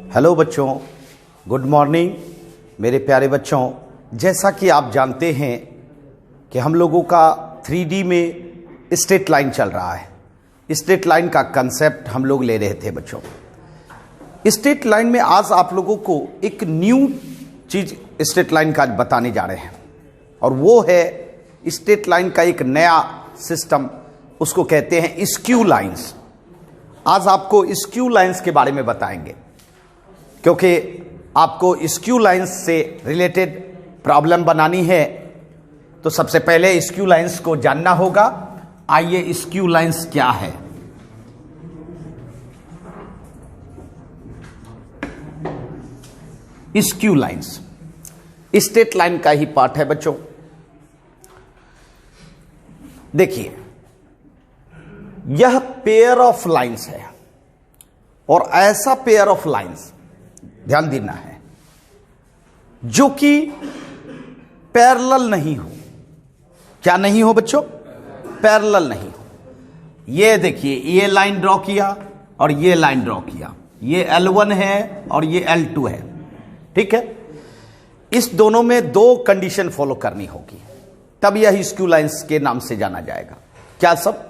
Hello बच्चों, good morning मेरे प्यारे बच्चों। जैसा कि आप जानते हैं कि हम लोगों का 3D में स्ट्रेट लाइन चल रहा है। स्ट्रेट लाइन का कंसेप्ट हम लोग ले रहे थे बच्चों। स्ट्रेट लाइन में आज आप लोगों को एक न्यू चीज स्ट्रेट लाइन का बताने जा रहे हैं, और वो है स्ट्रेट लाइन का एक नया सिस्टम, उसको कहते हैं स्क्यू लाइंस। आज आपको स्क्यू लाइंस के बारे में बताएंगे, क्योंकि आपको स्क्यू लाइंस से रिलेटेड प्रॉब्लम बनानी है। तो सबसे पहले स्क्यू लाइंस को जानना होगा। आइए, स्क्यू लाइंस क्या है? स्क्यू लाइंस स्ट्रेट लाइन का ही पार्ट है बच्चों। देखिए, यह पेयर ऑफ लाइंस है, और ऐसा पेयर ऑफ लाइंस ध्यान देना है जो कि पैरेलल नहीं हो। क्या नहीं हो बच्चों? पैरेलल नहीं हो। ये देखिए, ये लाइन ड्रॉ किया और ये लाइन ड्रॉ किया, ये L1 है और ये L2 है, ठीक है। इस दोनों में दो कंडीशन फॉलो करनी होगी, तब यह स्क्यू लाइंस के नाम से जाना जाएगा। क्या सब?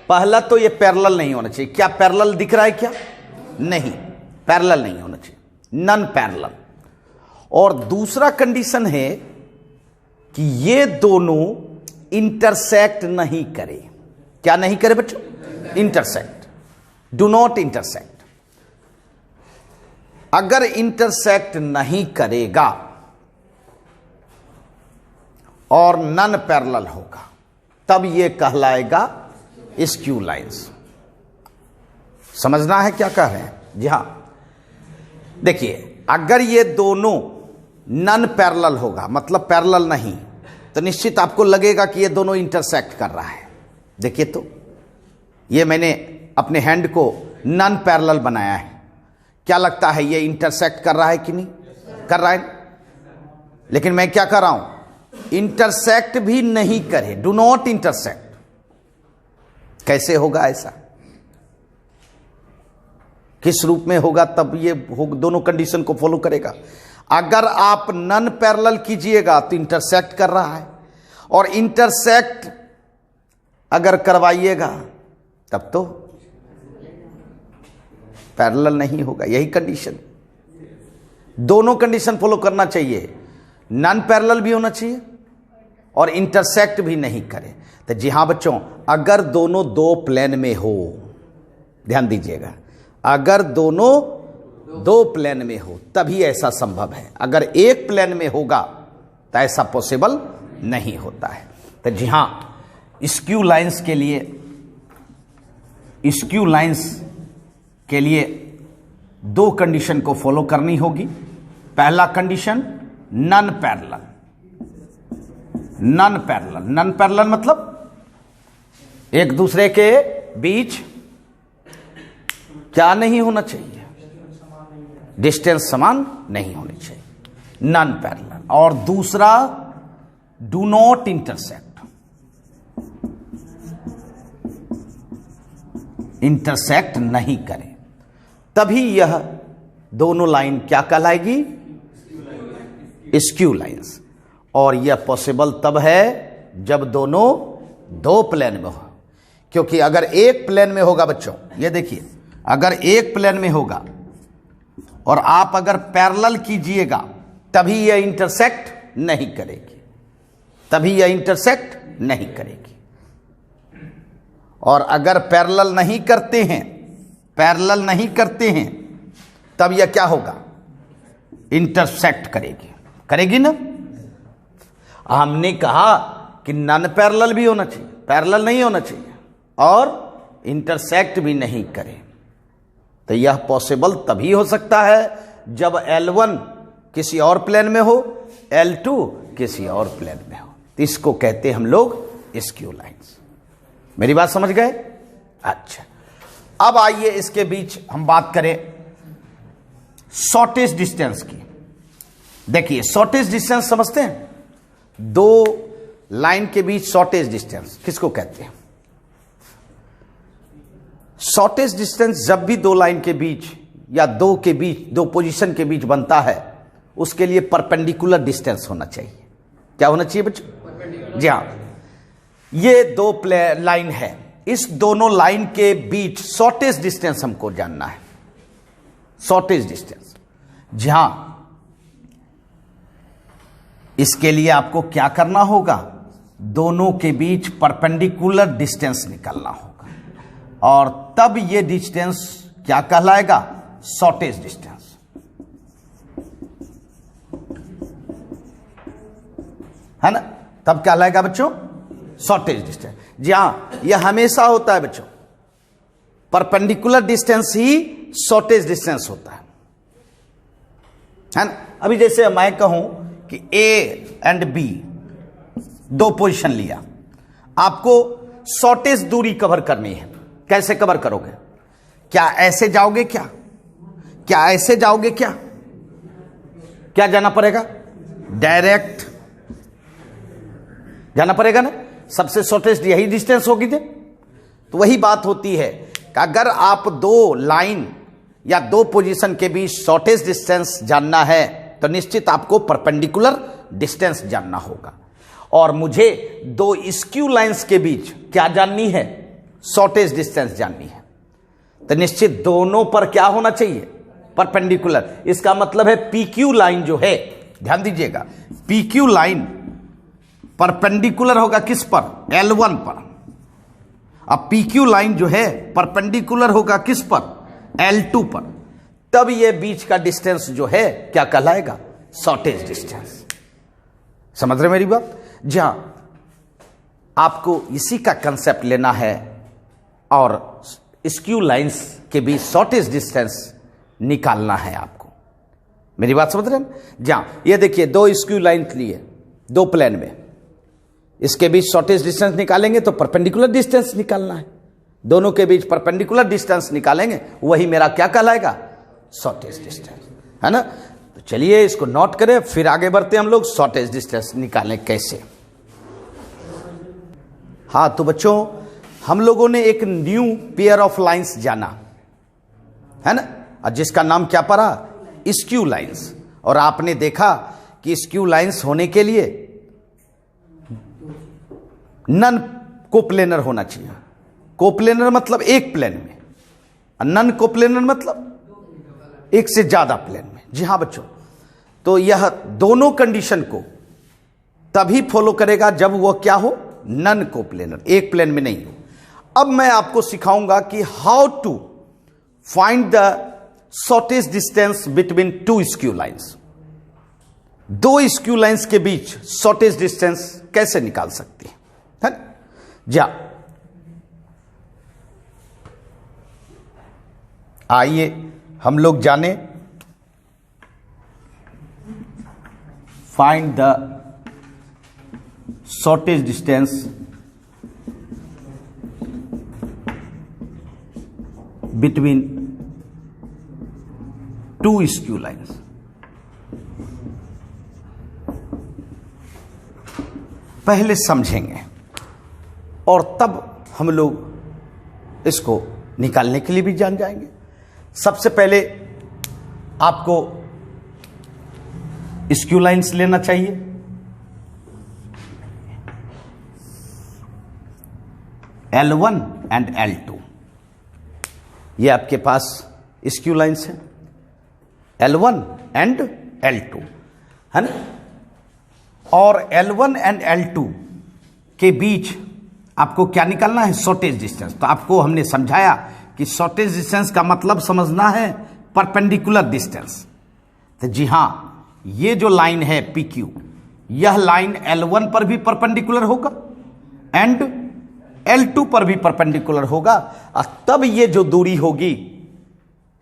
पहला तो ये पैरेलल नहीं होना चाहिए। क्या पैरेलल दिख रहा है? क्या नहीं, पैरेलल नहीं होना चाहिए, नॉन पैरेलल। और दूसरा कंडीशन है कि ये दोनों इंटरसेक्ट नहीं करे। क्या नहीं करे बच्चों? Intersect, do not intersect. अगर इंटरसेक्ट नहीं करेगा और नॉन पैरेलल होगा, तब यह कहलाएगा स्क्यू लाइंस। समझना है क्या कह रहे हैं? जी हां। देखिए, अगर ये दोनों नॉन पैरेलल होगा, मतलब पैरेलल नहीं, तो निश्चित आपको लगेगा कि ये दोनों इंटरसेक्ट कर रहा है। देखिए, तो ये मैंने अपने हैंड को नॉन पैरेलल बनाया है। क्या लगता है ये इंटरसेक्ट कर रहा है कि नहीं? कर रहा है। लेकिन मैं क्या कर रहा हूं? इंटरसेक्ट भी नहीं करे, डू नॉट इंटरसेक्ट। कैसे होगा ऐसा? किस रूप में होगा? तब ये दोनों कंडीशन को फॉलो करेगा। अगर आप नॉन पैरेलल कीजिएगा तो इंटरसेक्ट कर रहा है, और इंटरसेक्ट अगर करवाइएगा तब तो पैरेलल नहीं होगा। यही कंडीशन, दोनों कंडीशन फॉलो करना चाहिए। नॉन पैरेलल भी होना चाहिए और इंटरसेक्ट भी नहीं करे। तो जी हां बच्चों, अगर दोनों दो प्लेन में हो, ध्यान दीजिएगा, अगर दोनों दो प्लेन में हो तभी ऐसा संभव है। अगर एक प्लेन में होगा तो ऐसा पॉसिबल नहीं होता है। तो जी हां, स्क्यू लाइंस के लिए दो कंडीशन को फॉलो करनी होगी। पहला condition non parallel. Non parallel, non parallel मतलब एक दूसरे के बीच क्या नहीं होना चाहिए? डिस्टेंस समान नहीं होनी चाहिए, नॉन पैरेलल। और दूसरा डू नॉट इंटरसेक्ट। इंटरसेक्ट नहीं करें, तभी यह दोनों लाइन क्या कहलाएगी? Skew lines. और यह पॉसिबल तब है जब दोनों दो प्लेन में हो। क्योंकि अगर एक प्लेन में होगा बच्चों, ये देखिए, अगर एक प्लेन में होगा और आप अगर पैरेलल कीजिएगा तभी यह इंटरसेक्ट नहीं करेगी, तभी यह इंटरसेक्ट नहीं करेगी। और अगर पैरेलल नहीं करते हैं, पैरेलल नहीं करते हैं, तब यह क्या होगा? इंटरसेक्ट करेगी। करेगी ना? हमने कहा कि नॉन पैरेलल भी होना चाहिए, पैरेलल नहीं होना चाहिए, और इंटरसेक्ट भी नहीं करे। तो यह पॉसिबल तभी हो सकता है जब L1 किसी और प्लेन में हो, L2 किसी और प्लेन में हो। तो इसको कहते हैं हम लोग स्क्यू लाइंस। मेरी बात समझ गए? अच्छा, अब आइए इसके बीच हम बात करें शॉर्टेस्ट डिस्टेंस की। देखिए, शॉर्टेस्ट डिस्टेंस समझते हैं? दो लाइन के बीच शॉर्टेस्ट डिस्टेंस किसको कहते हैं? शॉर्टेस्ट डिस्टेंस जब भी दो लाइन के बीच या दो के बीच, दो पोजीशन के बीच बनता है, उसके लिए परपेंडिकुलर डिस्टेंस होना चाहिए। क्या होना चाहिए बच्चों? जी हाँ, ये दो लाइन है, इस दोनों लाइन के बीच शॉर्टेस्ट डिस्टेंस हमको जानना है, शॉर्टेस्ट डिस्टेंस। जी हाँ, इसके लिए आपको क्या करना होगा? दोनों के बीच परपेंडिकुलर डिस्टेंस निकालना होगा, और तब ये डिस्टेंस क्या कहलाएगा? Shortest distance. है ना? तब क्या कहलाएगा बच्चों? Shortest distance. जी हां, यह हमेशा होता है बच्चों, परपेंडिकुलर डिस्टेंस ही शॉर्टेस्ट डिस्टेंस होता है ना? अभी जैसे मैं कहूं कि ए एंड बी दो पोजीशन लिया, आपको शॉर्टेस्ट दूरी कवर करनी है। कैसे कवर करोगे? क्या ऐसे जाओगे? क्या ऐसे जाओगे? क्या जाना पड़ेगा? डायरेक्ट जाना पड़ेगा ना, सबसे शॉर्टेस्ट यही डिस्टेंस होगी। तो वही बात होती है कि अगर आप दो लाइन या दो पोजीशन के बीच शॉर्टेस्ट डिस्टेंस जानना है तो निश्चित आपको परपेंडिकुलर डिस्टेंस जानना होगा, और मुझे दो स्क्यू लाइंस के बीच क्या जाननी है? शॉर्टेस्ट डिस्टेंस जाननी है। तो निश्चित दोनों पर क्या होना चाहिए? परपेंडिकुलर। इसका मतलब है PQ लाइन जो है, ध्यान दीजिएगा, PQ लाइन परपेंडिकुलर होगा किस पर? L1 पर। अब PQ लाइन जो है परपेंडिकुलर होगा किस पर? L2 पर। तब ये बीच का डिस्टेंस जो है क्या कहलाएगा? Shortest distance. समझ रहे मेरी बात? जहां आपको इसी का कंसेप्ट लेना है और स्क्यू लाइंस के बीच शॉर्टेस्ट डिस्टेंस निकालना है आपको। मेरी बात समझ रहे हैं? जहां ये देखिए, दो स्क्यू लाइन लिए दो प्लेन में, इसके बीच शॉर्टेस्ट डिस्टेंस निकालेंगे तो परपेंडिकुलर डिस्टेंस निकालना है। दोनों के बीच परपेंडिकुलर डिस्टेंस निकालेंगे, वही मेरा क्या कहलाएगा? Shortest distance. है ना? तो चलिए इसको नोट करें, फिर आगे बढ़ते हम लोग शॉर्टेस्ट डिस्टेंस निकालें कैसे। हाँ, तो बच्चों हम लोगों ने एक न्यू पेयर ऑफ लाइंस जाना, है ना, और जिसका नाम क्या पड़ा? Skew lines. और आपने देखा कि स्क्यू लाइंस होने के लिए नन कोप्लेनर होना चाहिए। कोप्लेनर मतलब एक प्लेन में, और नन कोप्लेनर मतलब एक से ज्यादा प्लेन में। जी हां बच्चों, तो यह दोनों कंडीशन को तभी फॉलो करेगा जब वह क्या हो? नन कोप्लेनर, एक प्लेन में नहीं हो। अब मैं आपको सिखाऊंगा कि how to find the shortest distance between two skew lines. दो स्क्यू लाइंस के बीच शॉर्टेस्ट डिस्टेंस कैसे निकाल सकते हैं? जा आइए हम लोग जाने find the shortest distance between two skew lines. पहले समझेंगे और तब हम लोग इसको निकालने के लिए भी जान जाएंगे। सबसे पहले आपको स्क्यू लाइंस लेना चाहिए। L1 एंड L2, ये आपके पास स्क्यू लाइंस है, L1 एंड L2, है ना। और L1 एंड L2 के बीच आपको क्या निकालना है? Shortage distance. तो आपको हमने समझाया कि शॉर्टेज डिस्टेंस का मतलब समझना है परपेंडिकुलर डिस्टेंस। तो जी हां, ये जो लाइन है PQ, यह लाइन L1 पर भी परपेंडिकुलर होगा एंड L2 पर भी परपेंडिकुलर होगा, और तब ये जो दूरी होगी,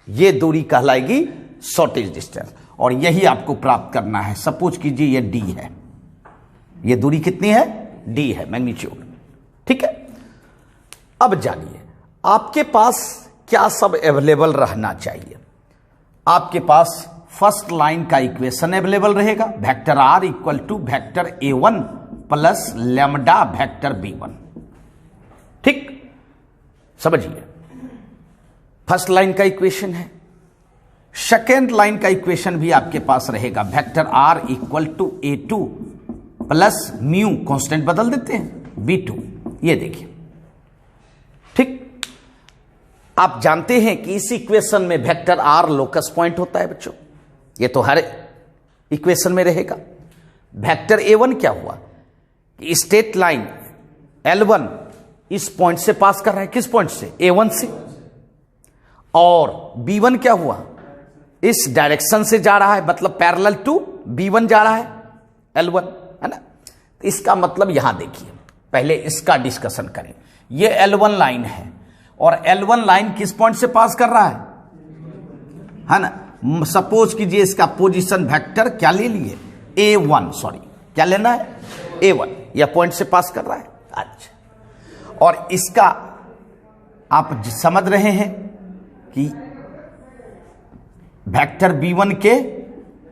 ये दूरी कहलाएगी शॉर्टेज डिस्टेंस। और यही आपको प्राप्त करना है। सपोज कीजिए ये D है, ये दूरी कितनी है? D है, मैग्नीट्यूड। ठीक है। अब जानिए आपके पास क्या सब अवेलेबल रहना चाहिए। आपके पास फर्स्ट लाइन का इक्वेशन अवेलेबल रहेगा, vector R equal to vector A1 plus lambda vector B1। ठीक, समझिए फर्स्ट लाइन का इक्वेशन है सेकेंड लाइन का इक्वेशन भी आपके पास रहेगा, vector R equal to A2 plus mu, constant बदल देते हैं B2। ये देखिए, ठीक, आप जानते हैं कि इस इक्वेशन में वेक्टर आर लोकस पॉइंट होता है बच्चों, ये तो हर इक्वेशन में रहेगा। वेक्टर A1 क्या हुआ कि स्ट्रेट लाइन L1 इस पॉइंट से पास कर रहा है, किस पॉइंट से? A1 से। और B1 क्या हुआ, इस डायरेक्शन से जा रहा है, मतलब पैरेलल टू B1 जा रहा है L1, है ना। तो इसका मतलब यहां देखिए, पहले इसका डिस्कशन करें। ये L1 लाइन है और L1 लाइन किस पॉइंट से पास कर रहा है ना। सपोज कीजिए इसका पोजीशन वेक्टर क्या ले लिए, A1, सॉरी क्या लेना है, A1, यह पॉइंट से पास कर रहा है। अच्छा, और इसका आप समझ रहे हैं कि वेक्टर B1 के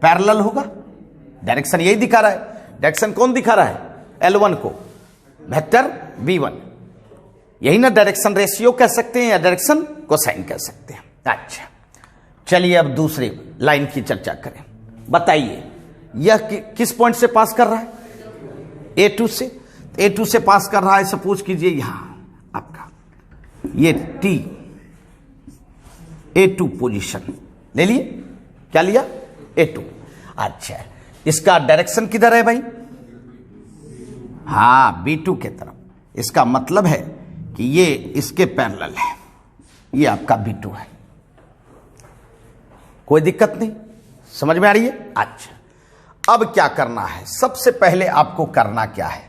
पैरेलल होगा, डायरेक्शन यही दिखा रहा है। डायरेक्शन कौन दिखा रहा है, L1 को, वेक्टर B1, यही ना डायरेक्शन रेशियो कह सकते हैं या डायरेक्शन कोसाइन कह सकते हैं। अच्छा, चलिए अब दूसरी लाइन की चर्चा करें। बताइए यह किस पॉइंट से पास कर रहा है, A2 से। A2 से पास कर रहा है, सपोज कीजिए यहां आपका ये T, A2 पोजीशन ले लिए, क्या लिया, A2। अच्छा, इसका डायरेक्शन किधर है भाई, हाँ B2 के तरफ। इसका मतलब है कि ये इसके पैरेलल है, ये आपका B2 है। कोई दिक्कत नहीं, समझ में आ रही है। अच्छा, अब क्या करना है, सबसे पहले आपको करना क्या है,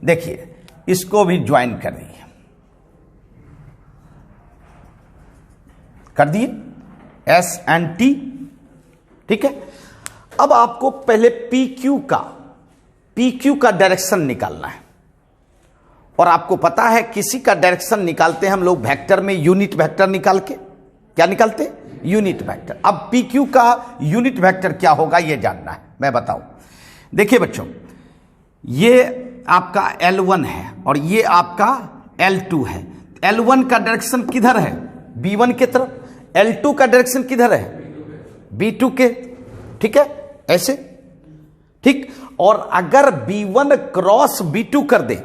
देखिए इसको भी ज्वाइन कर दिए, कर दिए S एंड T, ठीक है। अब आपको पहले PQ का डायरेक्शन निकालना है। और आपको पता है किसी का डायरेक्शन निकालते हैं हम लोग वेक्टर में यूनिट वेक्टर निकाल के, क्या निकालते हैं, यूनिट वेक्टर। अब PQ का यूनिट वेक्टर क्या होगा ये जानना है, मैं बताऊं। देखिए बच्चों, ये आपका L1 है और ये आपका L2 है। L1 का डायरेक्शन किधर है, B1 के तरफ। L2 का डायरेक्शन किधर है, B2 के, ठीक है, ऐसे, ठीक। और अगर B1 क्रॉस B2 कर दे,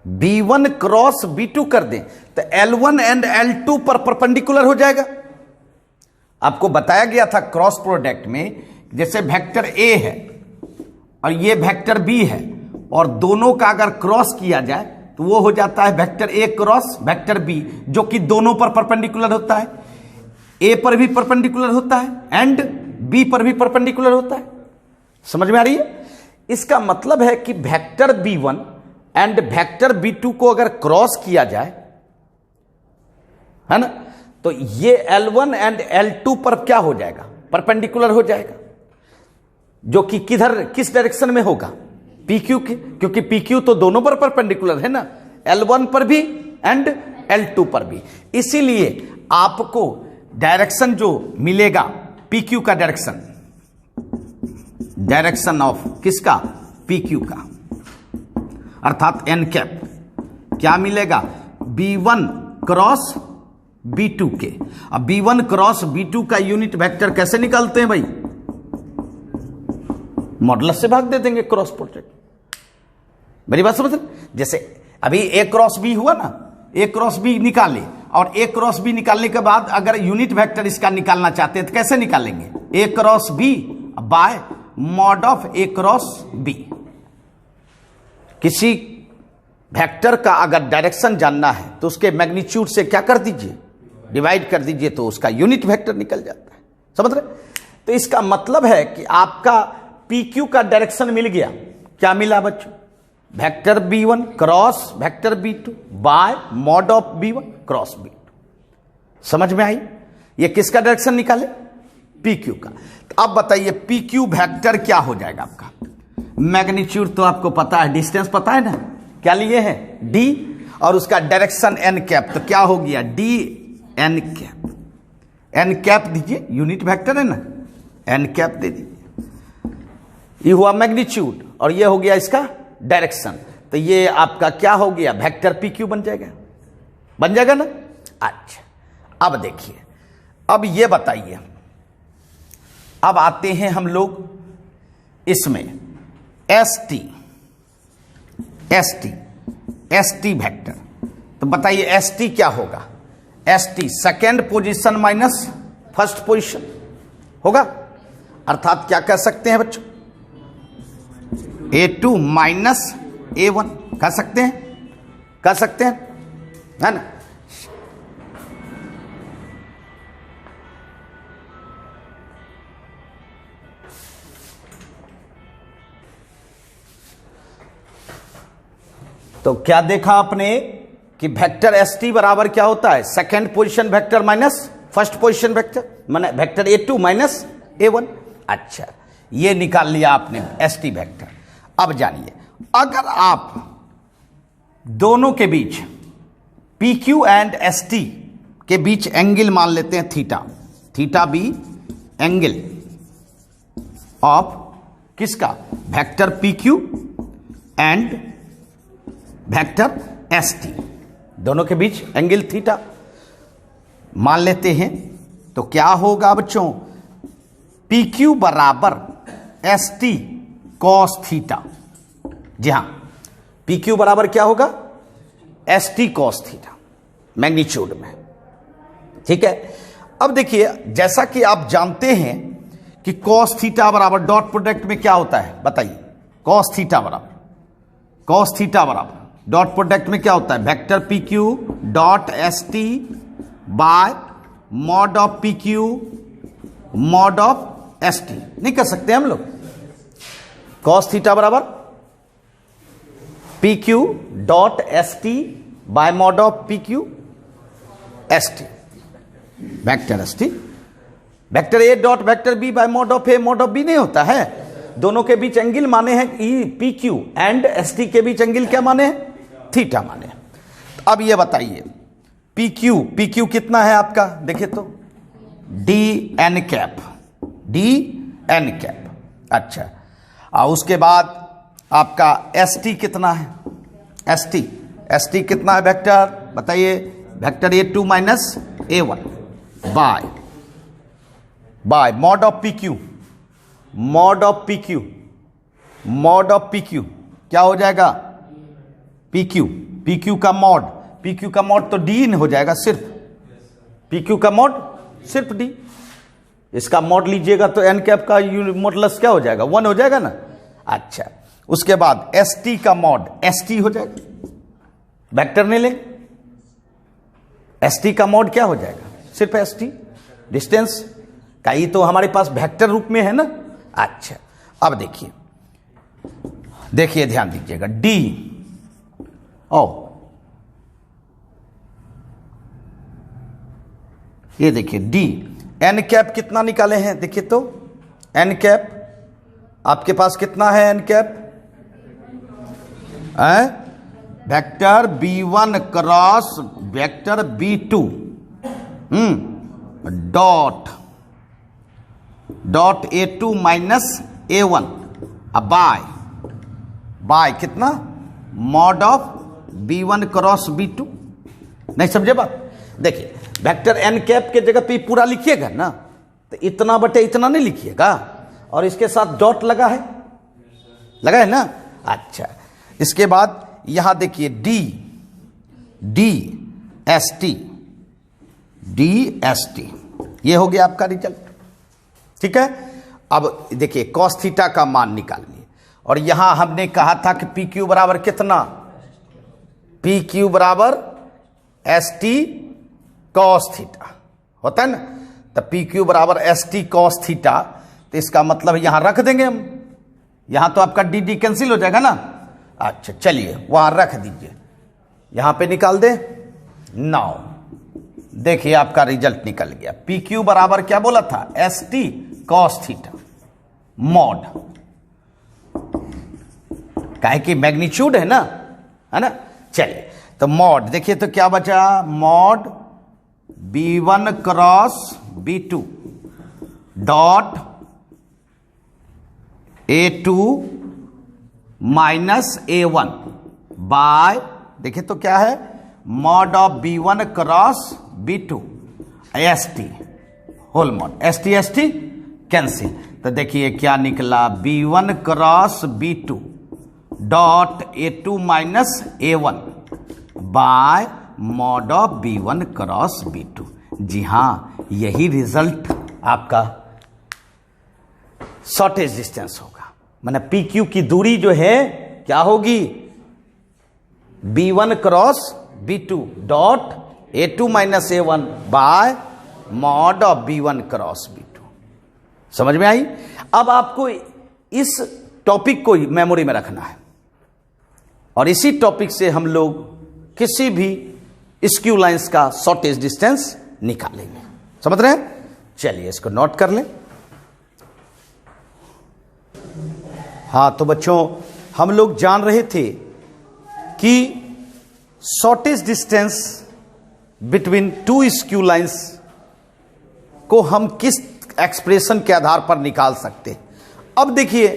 B1 क्रॉस B2 कर दे, तो L1 एंड L2 पर परपेंडिकुलर हो जाएगा। आपको बताया गया था क्रॉस प्रोडक्ट में, जैसे वेक्टर A है और ये वेक्टर B है, और दोनों का अगर क्रॉस किया जाए तो वो हो जाता है vector A cross vector B, जो कि दोनों पर परपेंडिकुलर होता है। A पर भी परपेंडिकुलर होता है एंड B पर भी परपेंडिकुलर होता है। समझ में आ रही है। इसका मतलब है कि vector B1 and vector B2 को अगर क्रॉस किया जाए, है ना, तो ये L1 एंड L2 पर क्या हो जाएगा, परपेंडिकुलर हो जाएगा, जो कि किधर, किस डायरेक्शन में होगा, PQ के, क्योंकि PQ तो दोनों पर परपेंडिकुलर है ना, L1 पर भी एंड L2 पर भी। इसीलिए आपको डायरेक्शन जो मिलेगा PQ का डायरेक्शन ऑफ किसका, PQ का, अर्थात n कैप क्या मिलेगा, B1 क्रॉस B2 के। अब B1 क्रॉस B2 का यूनिट वेक्टर कैसे निकालते हैं भाई, मॉडुलस से भाग दे देंगे क्रॉस प्रोडक्ट। मेरी बात समझ, जैसे अभी A क्रॉस B हुआ ना, A क्रॉस B निकाले, और A क्रॉस B निकालने के बाद अगर यूनिट वेक्टर इसका निकालना चाहते हैं तो कैसे निकालेंगे, A cross B bye mod of A cross B। किसी वेक्टर का अगर डायरेक्शन जानना है तो उसके मैग्नीट्यूड से क्या कर दीजिए, डिवाइड कर दीजिए, तो उसका यूनिट वेक्टर निकल जाता है। समझ रहे। तो इसका मतलब है कि आपका PQ का डायरेक्शन मिल गया, क्या मिला बच्चों, vector B1 cross vector B2 bye mod of B1 cross B2। समझ में आई। ये किसका डायरेक्शन निकाले, PQ का। तो अब बताइए PQ वेक्टर क्या हो जाएगा आपका, मैग्नीट्यूड तो आपको पता है, डिस्टेंस पता है ना, क्या लिए हैं D, और उसका डायरेक्शन n कैप, तो क्या हो गया D n cap. n cap दीजिए, यूनिट वेक्टर है ना, n कैप दे दीजिए, ये हुआ मैग्नीट्यूड और ये हो गया इसका डायरेक्शन। तो ये आपका क्या हो गया, वेक्टर PQ बन जाएगा, बन जाएगा ना। अच्छा, अब देखिए, अब ये बताइए, अब आते हैं हम लोग इसमें एस टी वेक्टर। तो बताइए एस टी क्या होगा? S T second position minus first position होगा, अर्थात क्या कह सकते हैं बच्चों? A2 माइनस A1 कह सकते हैं, है ना? तो क्या देखा आपने कि वेक्टर एस टी बराबर क्या होता है? Second position vector minus first position vector, माने वेक्टर A2 माइनस A1। अच्छा, ये निकाल लिया आपने एस टी वेक्टर। अब जानिए, अगर आप दोनों के बीच PQ एंड ST के बीच एंगल मान लेते हैं थीटा बी एंगल ऑफ किसका? Vector PQ and vector ST, दोनों के बीच एंगल थीटा मान लेते हैं, तो क्या होगा बच्चों? PQ बराबर ST कॉस थीटा। जी हां, PQ बराबर क्या होगा? ST कॉस थीटा मैग्नीट्यूड में। ठीक है, अब देखिए, जैसा कि आप जानते हैं कि कॉस थीटा बराबर डॉट प्रोडक्ट में क्या होता है? बताइए, कॉस थीटा बराबर डॉट प्रोडक्ट में क्या होता है? Vector PQ dot ST bye mod of PQ mod of ST। नहीं कर सकते हम लोग? कॉस थीटा बराबर PQ dot ST bye mod of PQ ST, vector ST। Vector A dot vector B bye mod of A mod of B नहीं होता है? दोनों के बीच एंगल माने हैं PQ एंड ST के बीच एंगल क्या माने हैं? थीटा माने। अब ये बताइए, PQ कितना है आपका? देखिए तो डी एन कैप। अच्छा, और उसके बाद आपका ST कितना है? ST कितना है वेक्टर? बताइए, vector A2 minus A1 by mod of PQ क्या हो जाएगा? PQ का मॉड तो D हो जाएगा, सिर्फ PQ का मॉड सिर्फ D। इसका मॉड लीजिएगा तो एन कैप का मॉडुलस क्या हो जाएगा? 1 हो जाएगा ना। अच्छा, उसके बाद ST का मॉड ST हो जाएगा, वेक्टर नहीं लेंगे, ST का मॉड क्या हो जाएगा? सिर्फ ST, डिस्टेंस का ही तो हमारे पास वेक्टर रूप में है ना। अच्छा, अब देखिए ध्यान दीजिएगा, ये देखिए D एन कैप कितना निकाले हैं? देखिए तो एन कैप आपके पास कितना है? N cap vector B1 cross vector B2 dot A2 minus A1 by कितना? Mod of B1 cross B2। नहीं समझे बात? देखिए, वेक्टर एन कैप के जगह पे पूरा लिखिएगा ना, तो इतना बटे इतना नहीं लिखिएगा, और इसके साथ डॉट लगा है ना। अच्छा, इसके बाद यहां देखिए डी एस टी, ये हो गया आपका रिजल्ट। ठीक है, अब देखिए कॉस थीटा का मान निकालिए, और यहां हमने कहा था कि PQ बराबर कितना? PQ बराबर ST कॉस थीटा होता है ना। तो PQ बराबर ST कॉस थीटा, तो इसका मतलब यहां रख देंगे हम, यहां तो आपका डी कैंसिल हो जाएगा ना। अच्छा, चलिए वहां रख दीजिए, यहां पे निकाल दे। नाउ देखिए आपका रिजल्ट निकल गया। PQ बराबर क्या बोला था? ST कॉस थीटा मॉड, काहे कि मैग्नीट्यूड है ना। चलिए, तो मॉड देखिए तो क्या बचा? Mod B1 cross B2 dot A2 minus A1 by, देखिए तो क्या है? Mod of B1 cross B2 ST whole mod, ST cancel. तो देखिए क्या निकला, B1 cross B2 dot A2 minus A1 by mod of B1 cross B2। जी हां, यही रिजल्ट आपका शॉर्टेज डिस्टेंस होगा। माने PQ की दूरी जो है क्या होगी, B1 cross B2 dot A2 minus A1 by mod of B1 cross B2। समझ में आई? अब आपको इस टॉपिक को मेमोरी में रखना है और इसी टॉपिक से हम लोग किसी भी स्क्यू लाइंस का शॉर्टेज डिस्टेंस निकालेंगे। समझ रहे हैं? चलिए इसको नोट कर लें। हाँ, तो बच्चों हम लोग जान रहे थे कि shortage distance between two skew lines को हम किस एक्सप्रेशन के आधार पर निकाल सकते हैं। अब देखिए,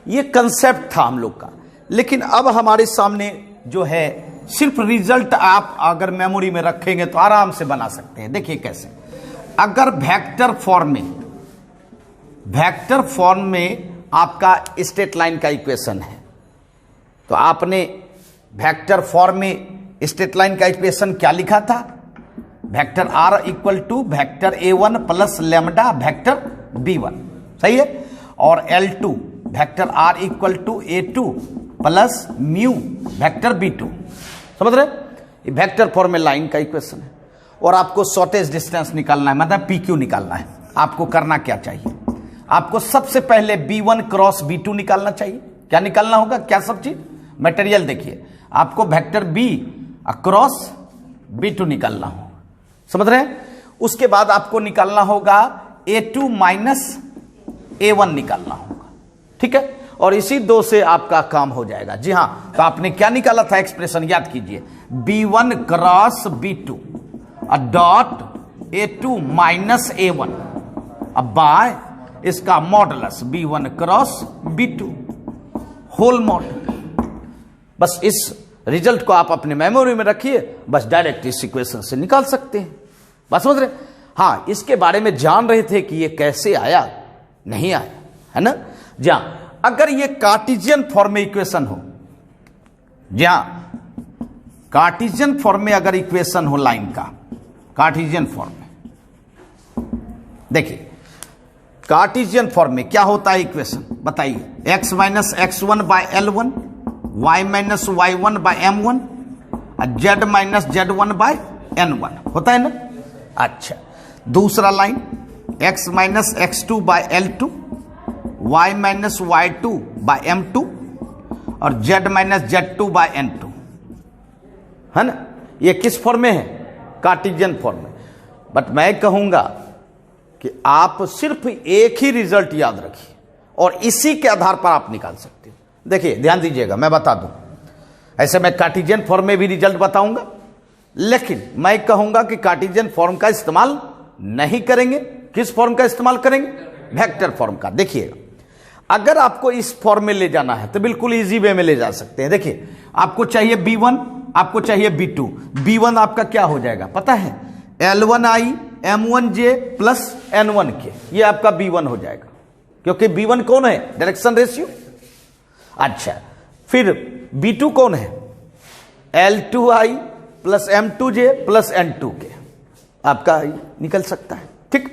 ये कंसेप्ट था हम लोग का, लेकिन अब हमारे सामने जो है सिर्फ रिजल्ट आप अगर मेमोरी में रखेंगे तो आराम से बना सकते हैं। देखिए कैसे, अगर वेक्टर फॉर्म में आपका स्ट्रेट लाइन का इक्वेशन है, तो आपने वेक्टर फॉर्म में स्ट्रेट लाइन का इक्वेशन क्या लिखा था, vector R equal to vector A1 plus lambda vector B1, सही है, और L2 vector R equal to A2 plus mu vector B2। समझ रहे? ये वेक्टर फॉर्म में लाइन का इक्वेशन है और आपको शॉर्टेज डिस्टेंस निकालना है, मतलब PQ निकालना है। आपको करना क्या चाहिए, आपको सबसे पहले B1 क्रॉस B2 निकालना चाहिए। क्या निकालना होगा, क्या सब चीज, मटेरियल। देखिए, आपको वेक्टर B क्रॉस B2 निकालना होगा। समझ रहे हैं? उसके बाद आपको निकालना होगा A2 माइनस A1 निकालना होगा, ठीक है, और इसी दो से आपका काम हो जाएगा। जी हां, तो आपने क्या निकाला था एक्सप्रेशन, याद कीजिए, B1 cross B2 dot A2 minus A1 अब बाय इसका modulus B1 cross B2 whole mod. बस इस रिजल्ट को आप अपने मेमोरी में रखिए, बस डायरेक्ट इस इक्वेशन से निकाल सकते हैं। बस समझ रहे? हाँ, इसके बारे में जान रहे थे कि ये कैसे आया, नहीं आया, है ना? जहां अगर ये कार्टेशियन फॉर्म में इक्वेशन हो, जहां कार्टेशियन फॉर्म में अगर इक्वेशन हो लाइन का, कार्टेशियन फॉर्म में, देखिए कार्टेशियन फॉर्म में क्या होता है इक्वेशन, बताइए, x minus x1 by L1, y minus y1 by M1, z minus z1 by N1 होता है ना? अच्छा, दूसरा line x minus x2 by L2, y minus y2 by M2 और z minus z2 bye N2, है ना? ये किस फॉर्म में है, कार्टेशियन फॉर्म में। बट मैं कहूंगा कि आप सिर्फ एक ही रिजल्ट याद रखिए और इसी के आधार पर आप निकाल सकते हो। देखिए ध्यान दीजिएगा, मैं बता दूं, ऐसे मैं कार्टेशियन फॉर्म में भी रिजल्ट बताऊंगा, लेकिन मैं कहूंगा कि कार्टेशियन फॉर्म का इस्तेमाल नहीं करेंगे। किस फॉर्म का इस्तेमाल करेंगे, वेक्टर फॉर्म का। देखिएगा, अगर आपको इस फॉर्म में ले जाना है तो बिल्कुल इजी वे में ले जा सकते हैं। देखिए, आपको चाहिए B1, आपको चाहिए B2। B1 आपका क्या हो जाएगा पता है, L1I M1J प्लस N1K, ये आपका B1 हो जाएगा, क्योंकि B1 कौन है, डायरेक्शन रेशियो। अच्छा, फिर B2 कौन है, L2I plus M2J plus N2K, आपका निकल सकता है, ठीक।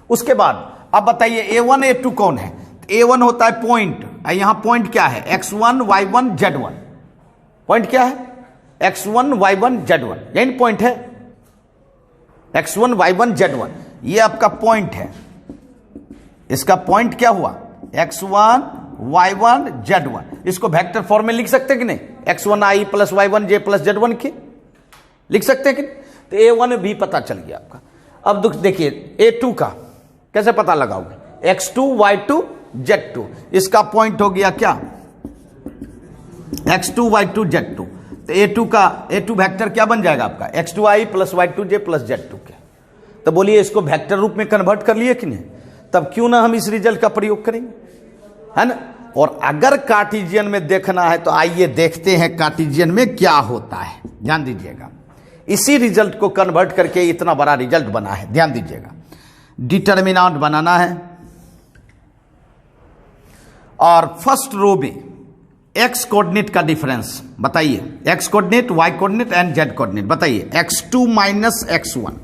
उसके बाद अब बताइए A1 A2 कौन है, A1 होता है पॉइंट, यहां पॉइंट क्या है, X1 Y1 Z1, पॉइंट क्या है, X1 Y1 Z1, यही पॉइंट है, X1 Y1 Z1, ये आपका पॉइंट है। इसका पॉइंट क्या हुआ, X1 Y1 Z1, इसको वेक्टर फॉर्म में लिख सकते कि नहीं, X1I plus Y1J plus Z1 के लिख सकते हैं कि नहीं? तो A1 भी पता चल गया आपका। अब देखिए A2 का कैसे पता लगाओगे, X2 Y2 Z2, इसका पॉइंट हो गया क्या, X2 Y2 Z2, तो A2 का A2 वेक्टर क्या बन जाएगा आपका, X2I plus Y2J plus Z2 के। तो बोलिए इसको वेक्टर रूप में कन्वर्ट कर लिए कि नहीं, तब क्यों ना हम इस रिजल्ट का प्रयोग करेंगे, है ना। और अगर कार्टेशियन में देखना है तो आइए देखते हैं कार्टेशियन में क्या होता है, ध्यान दीजिएगा। इसी रिजल्ट को कन्वर्ट करके इतना बड़ा रिजल्ट बना है, ध्यान दीजिएगा। डिटर्मिनेंट बनाना है और फर्स्ट रो में एक्स कोऑर्डिनेट का डिफरेंस बताइए, x coordinate, y coordinate and z coordinate बताइए। x2 minus x1,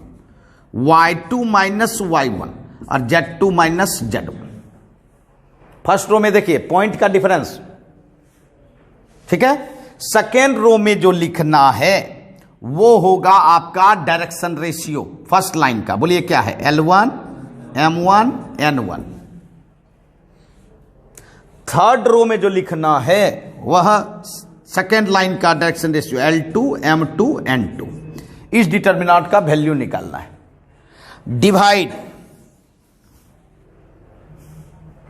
y2 minus y1 और z2 minus z1। First row में देखिए पॉइंट का डिफरेंस, ठीक है। सेकेंड रो में जो लिखना है वो होगा आपका डायरेक्शन रेशियो फर्स्ट लाइन का, बोलिए क्या है, L1 M1 N1। Third row में जो लिखना है वह सेकेंड लाइन का direction ratio L2 M2 N2। इस डिटर्मिनेंट का वैल्यू निकालना है।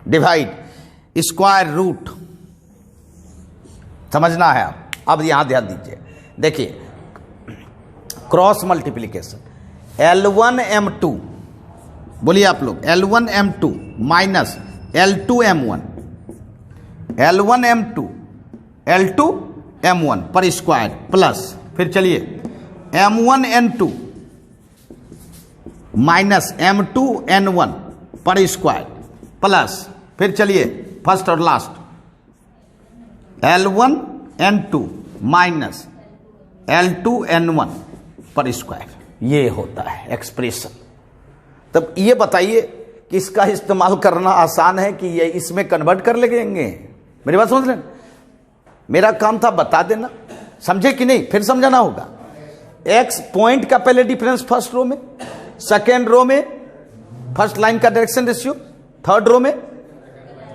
डिवाइड स्क्वायर रूट, समझना है आप। अब यहां ध्यान दीजिए, देखिए क्रॉस मल्टीप्लीकेशन L1 M2, बोलिए आप लोग, L1 M2 minus L2 M1, L1 M2 L2 M1 पर स्क्वायर प्लस, फिर चलिए M1 N2 minus M2 N1 पर स्क्वायर प्लस, फिर चलिए फर्स्ट और last L1 N2 minus L2 N1 पर स्क्वायर। ये होता है एक्सप्रेशन। तब ये बताइए कि इसका इस्तेमाल करना आसान है कि ये इसमें कन्वर्ट कर लेंगे? मेरी बात समझ लें, मेरा काम था बता देना, समझे कि नहीं, फिर समझाना होगा। एक्स पॉइंट का पहले डिफरेंस फर्स्ट रो में, सेकेंड रो में फर्स्ट लाइन का डायरेक्शन रेशियो, थर्ड रो में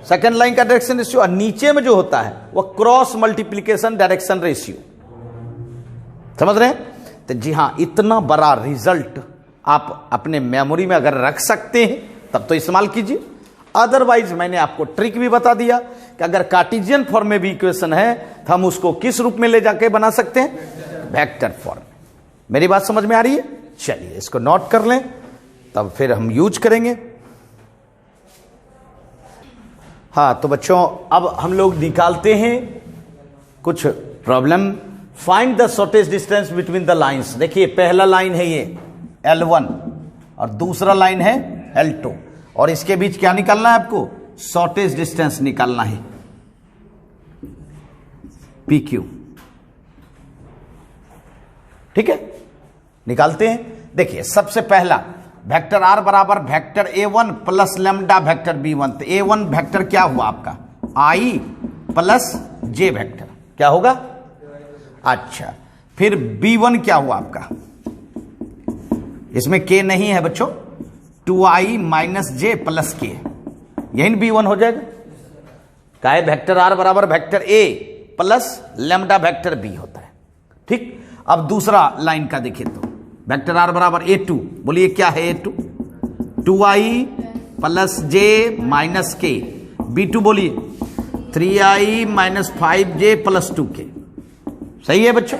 सेकेंड लाइन का डायरेक्शन रेशियो, और नीचे में जो होता है वह क्रॉस मल्टीप्लीकेशन डायरेक्शन रेशियो। समझ रहे हैं? तो जी हां, इतना बड़ा रिजल्ट आप अपने मेमोरी में अगर रख सकते हैं तब तो इस्तेमाल कीजिए। अदरवाइज मैंने आपको ट्रिक भी बता दिया कि अगर कार्टेशियन फॉर्म में भी इक्वेशन है तो हम उसको किस रूप में ले जाके बना सकते हैं, वेक्टर फॉर्म। मेरी बात समझ में आ रही है? चलिए इसको नोट कर लें, तब फिर हम यूज करेंगे। हाँ तो बच्चों, अब हम लोग निकालते हैं कुछ problem. Find the shortest distance between the lines. देखिए पहला लाइन है ये L1 और दूसरा लाइन है L2, और इसके बीच क्या निकालना है आपको, शॉर्टेस्ट डिस्टेंस निकालना है, PQ। ठीक है, निकालते हैं। देखिए सबसे पहला वेक्टर R बराबर vector A1 plus lambda vector B1। तो A1 वेक्टर क्या हुआ आपका, I प्लस J वेक्टर, क्या होगा? अच्छा, फिर B1 क्या हुआ आपका, इसमें K नहीं है बच्चों, 2I minus J plus K, यही B1 हो जाएगा। क्या है, वेक्टर R बराबर vector A plus lambda vector B होता है। ठीक, अब दूसरा लाइन का देखिए तो वेक्टर R बराबर A2, बोलिए क्या है A2, 2I plus J minus K, B2 बोलिए 3I minus 5J plus 2K। सही है बच्चों?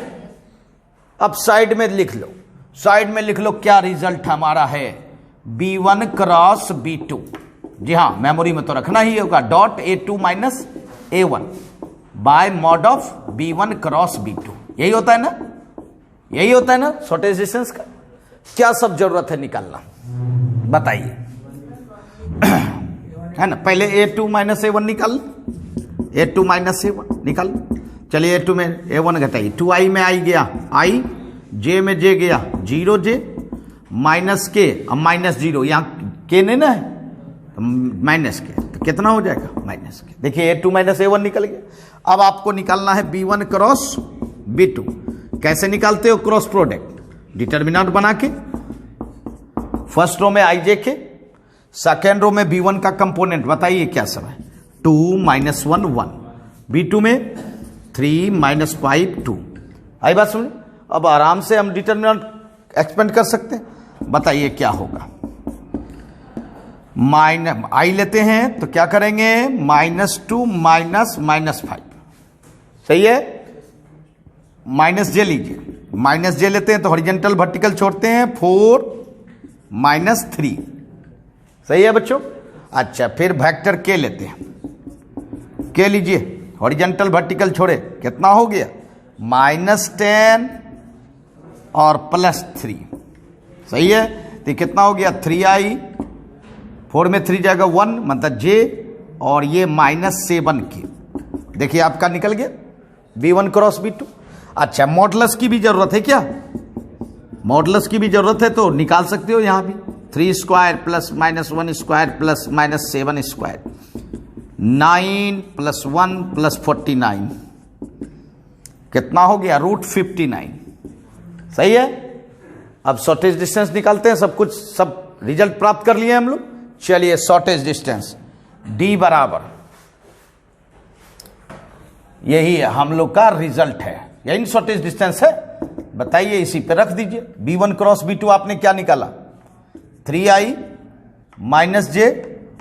अब साइड में लिख लो, साइड में लिख लो क्या रिजल्ट हमारा है, B1 क्रॉस B2। जी हां, मेमोरी में तो रखना ही होगा, dot A2 minus A1 by mod of B1 cross B2। यही होता है ना, यही होता है ना शॉर्टेज डिस्टेंस का। क्या सब जरूरत है निकालना, बताइए, है ना। पहले A2 माइनस A1 निकाल, A2 माइनस A1 निकाल। चलिए A2 में A1 घटाइए, 2I में I गया I, J में J गया 0J माइनस K, अब माइनस 0, यहाँ K नहीं ना है तो माइनस K, तो कितना हो जाएगा, माइनस K। देखिए A2 माइनस A1 निकल गया। अब आपको निकालना है B1 क्रॉस B2। कैसे निकालते हो, क्रॉस प्रोडक्ट, डिटर्मिनेंट बना के फर्स्ट रो में IJ के, सेकेंड रो में B1 का कंपोनेंट बताइए क्या सब है, 2 माइनस 1 1, B2 में 3 माइनस 5 2। आई बात समझ? अब आराम से हम डिटर्मिनेंट एक्सपेंड कर सकते हैं। बताइए क्या होगा, माइनस I लेते हैं तो क्या करेंगे, -2 माइनस -5, सही है। माइनस J लीजिए, माइनस J लेते हैं तो हॉरिजॉन्टल वर्टिकल छोड़ते हैं, 4 माइनस 3, सही है बच्चों। अच्छा, फिर वेक्टर K लेते हैं, K लीजिए, हॉरिजॉन्टल वर्टिकल छोड़े, कितना हो गया, -10 और +3, सही है। तो कितना हो गया, 3I 4 में 3 जाएगा 1, मतलब जे, और ये -7k। देखिए आपका निकल गया B1 क्रॉस B2। अच्छा, मॉडुलस की भी जरूरत है क्या? मॉडुलस की भी जरूरत है तो निकाल सकते हो यहां भी। 3 square plus -1 square plus -7 square, 9 + 1 + 49, कितना हो गया? √59। सही है। अब शॉर्टेज डिस्टेंस निकालते हैं। सब कुछ, सब रिजल्ट प्राप्त कर लिए हम लोग। चलिए, शॉर्टेज डिस्टेंस D बराबर, यही है हम लोग का रिजल्ट है, यही शॉर्टेज डिस्टेंस है। बताइए, इसी पे रख दीजिए। B1 क्रॉस B2 आपने क्या निकाला? 3i - j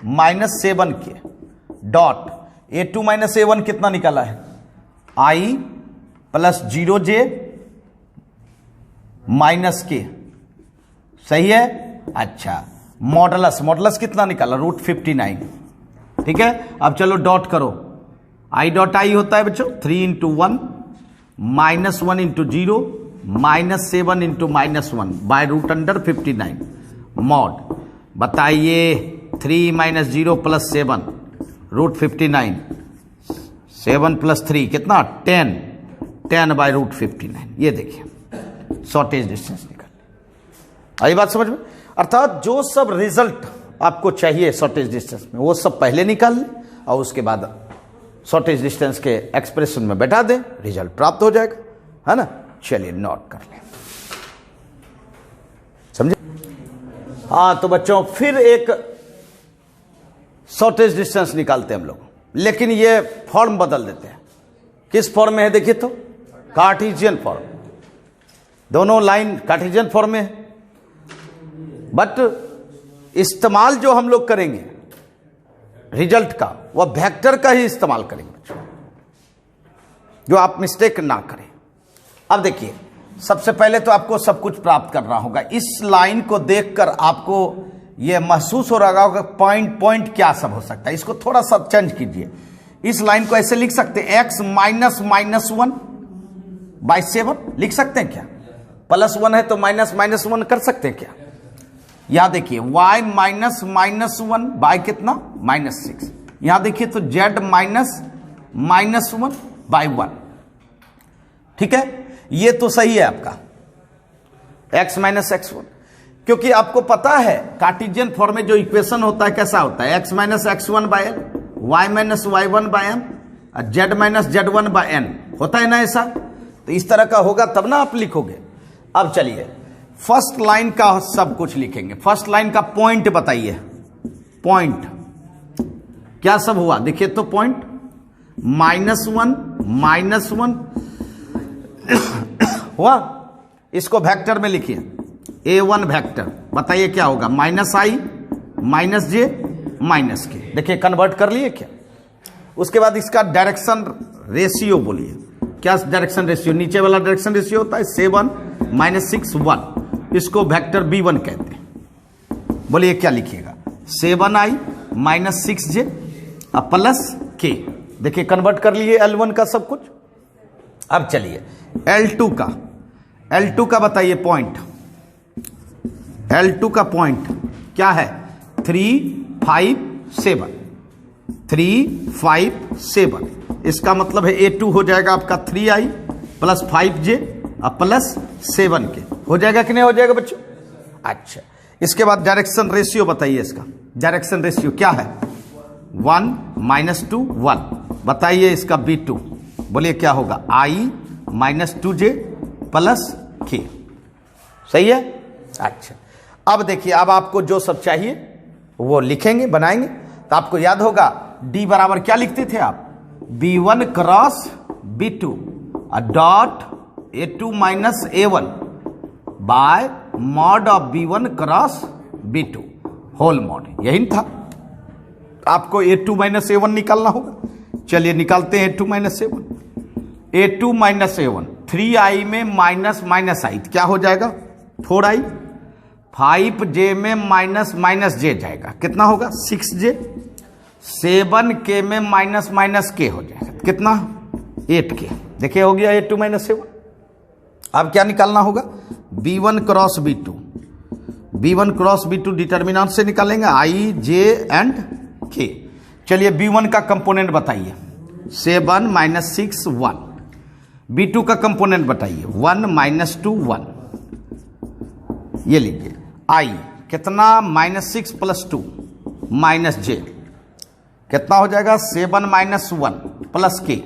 -7k dot A2 - A1 कितना निकाला है? i + 0j -k। सही है। अच्छा, मॉडुलस कितना निकाला? √59। ठीक है। अब चलो डॉट करो। i डॉट i होता है बच्चों 3 × 1 -1 × 0 -7 × -1 बाय √59 मॉड। बताइए, 3 - 0 + 7 √59, 7 + 3 कितना? 10 बाय √59। ये देखिए शॉर्टेज डिस्टेंस निकल। आई बात समझ में? अर्थात जो सब रिजल्ट आपको चाहिए शॉर्टेज डिस्टेंस में, वो सब पहले निकाल लें और उसके बाद शॉर्टेज डिस्टेंस के एक्सप्रेशन में बैठा दें, रिजल्ट प्राप्त हो जाएगा, है ना। चलिए नोट कर लें, समझे? हाँ, तो बच्चों फिर एक शॉर्टेज डिस्टेंस निकालते हैं हम लोग, लेकिन ये फॉर्म बदल देते हैं। किस फॉर्म में है देखिए तो? Cartesian form. दोनों लाइन कार्टेशियन फॉर्म में है, बट इस्तेमाल जो हम लोग करेंगे रिजल्ट का, वह वेक्टर का ही इस्तेमाल करेंगे बच्चों, जो आप मिस्टेक ना करें। अब देखिए, सबसे पहले तो आपको सब कुछ प्राप्त करना होगा। इस लाइन को देखकर आपको यह महसूस हो रहा होगा पॉइंट क्या सब हो सकता है। इसको थोड़ा सा चेंज कीजिए। इस लाइन को ऐसे लिख सकते हैं, x -1/7 लिख सकते हैं क्या? +1 है तो -1 कर सकते हैं क्या? यहां देखिए, y -1 बाय कितना? -6। यहां देखिए तो z -1/1। ठीक है, ये तो सही है आपका x - x1, क्योंकि आपको पता है कार्टेशियन फॉर्म में जो इक्वेशन होता है कैसा होता है? x - x1/n, y - y1/m, z - z1/n होता है ना ऐसा। तो इस तरह का होगा तब ना आप लिखोगे। अब चलिए फर्स्ट लाइन का सब कुछ लिखेंगे। फर्स्ट लाइन का पॉइंट बताइए। पॉइंट क्या सब हुआ देखिए तो? पॉइंट -1 हुआ। इसको वेक्टर में लिखिए, A1 वेक्टर। बताइए क्या होगा? -i -j -k। देखिए कन्वर्ट कर लिए क्या? उसके बाद इसका डायरेक्शन रेशियो बोलिए। क्या डायरेक्शन रेशियो? नीचे वाला डायरेक्शन रेशियो होता है 7 -6 1। इसको वेक्टर B1 कहते हैं। बोलिए क्या लिखिएगा? 7i -6j +k। देखिए कन्वर्ट कर लिए L1 का सब कुछ। अब चलिए L2 का बताइए पॉइंट। L2 का पॉइंट क्या है? 3 5 7। 3 5 7। इसका मतलब है A2 हो जाएगा आपका 3i + 5j +7k। हो जाएगा कि नहीं हो जाएगा बच्चों? अच्छा, इसके बाद डायरेक्शन रेशियो बताइए। इसका डायरेक्शन रेशियो क्या है? 1 -2 1। बताइए इसका B2। बोलिए क्या होगा? i -2j +k। सही है। अच्छा, अब देखिए, अब आपको जो सब चाहिए वो लिखेंगे, बनाएंगे। तो आपको याद होगा D बराबर क्या लिखते थे आप? B1 cross B2 dot A2 - A1 by mod of B1 cross B2 whole mod. यही था। आपको A2 - A1 निकालना होगा। चलिए निकालते हैं A2 - A1। A2 - A1 3i में -i क्या हो जाएगा? 4i। 5j में -j जाएगा, कितना होगा? 6j। 7k में -k हो जाएगा, कितना? 8k। देखिए हो गया A2 - A1। अब क्या निकालना होगा? B1 cross B2 B1 cross B2 determinant से निकालेंगे, I, J एंड K। चलिए B1 का कंपोनेंट बताइए, 7 माइनस 6 1। B2 का कंपोनेंट बताइए, 1 माइनस 2 1। ये लीजिए I कितना, -6 + 2 -J कितना हो जाएगा, 7 माइनस 1 प्लस K।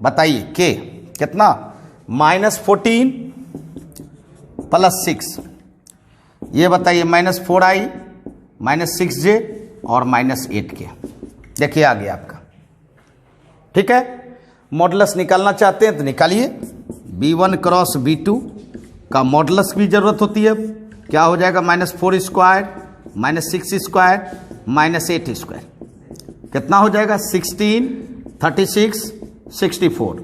बताइए K कितना, -14 + 6। ये बताइए -4I -6J और -8K। देखिए आ गया आपका। ठीक है, मॉडुलस निकालना चाहते हैं तो निकालिए। B1 क्रॉस B2 का मॉडुलस की जरूरत होती है। क्या हो जाएगा, -4 स्क्वायर -6 स्क्वायर -8 स्क्वायर कितना हो जाएगा, 16 36 64।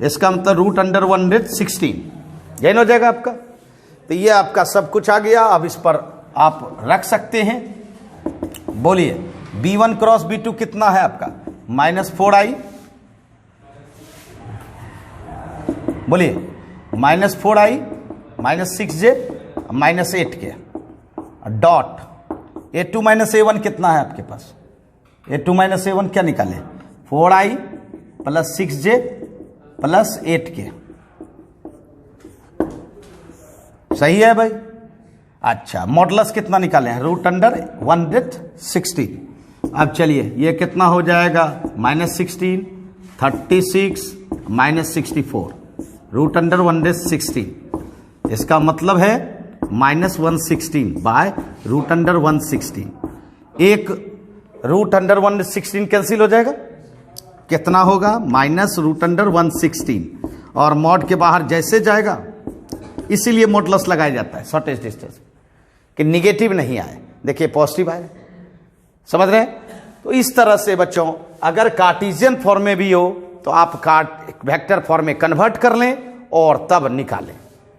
इसका मतलब √116 यही हो जाएगा आपका। तो ये आपका सब कुछ आ गया। अब इस पर आप रख सकते हैं। बोलिए B1 क्रॉस B2 कितना है आपका, -4I, बोलिए -4I -6J -8K dot A2 A1 कितना है आपके पास, A2 A1 क्या निकाले, 4I + 6J + 8K। सही है भाई। अच्छा, मॉडुलस कितना निकाले हैं, √116। अब चलिए ये कितना हो जाएगा, -16 36 -64 √116। इसका मतलब है -116 बाय √116। एक √116 कैंसिल हो जाएगा, कितना होगा, -√116 और मॉड के बाहर जैसे जाएगा, इसीलिए मॉडुलस लगाया जाता है शॉर्टेज डिस्टेंस कि निगेटिव नहीं आए। देखिए पॉजिटिव आए, समझ रहे हैं। तो इस तरह से बच्चों अगर कार्टेशियन फॉर्म में भी हो तो आप वेक्टर फॉर्म में कन्वर्ट कर लें और तब निकालें।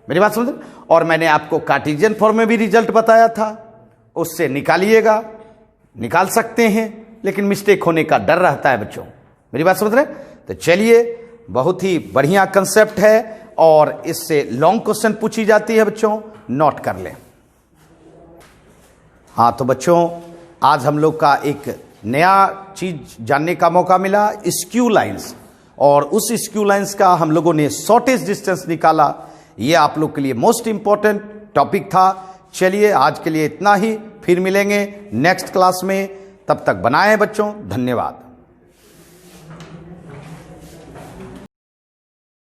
मेरी बात समझ। और मैंने आपको कार्टेशियन फॉर्म में भी रिजल्ट बताया था, उससे निकालिएगा, निकाल सकते हैं, लेकिन मिस्टेक होने का डर रहता है बच्चों। मेरी बात समझ रहे। तो चलिए, बहुत ही बढ़िया कंसेप्ट है और इससे लॉन्ग क्वेश्चन पूछी जाती है बच्चों, नोट कर लें। हाँ तो बच्चों आज हम लोग का एक नया चीज जानने का मौका मिला, स्क्यू लाइंस, और उस स्क्यू लाइंस का हम लोगों ने शॉर्टेज डिस्टेंस निकाला। ये आप लोग के लिए मोस्ट इंपॉर्टेंट टॉपिक था। चलिए आज के लिए इतना ही, फिर मिलेंगे नेक्स्ट क्लास में। तब तक बनाए बच्चों, धन्यवाद।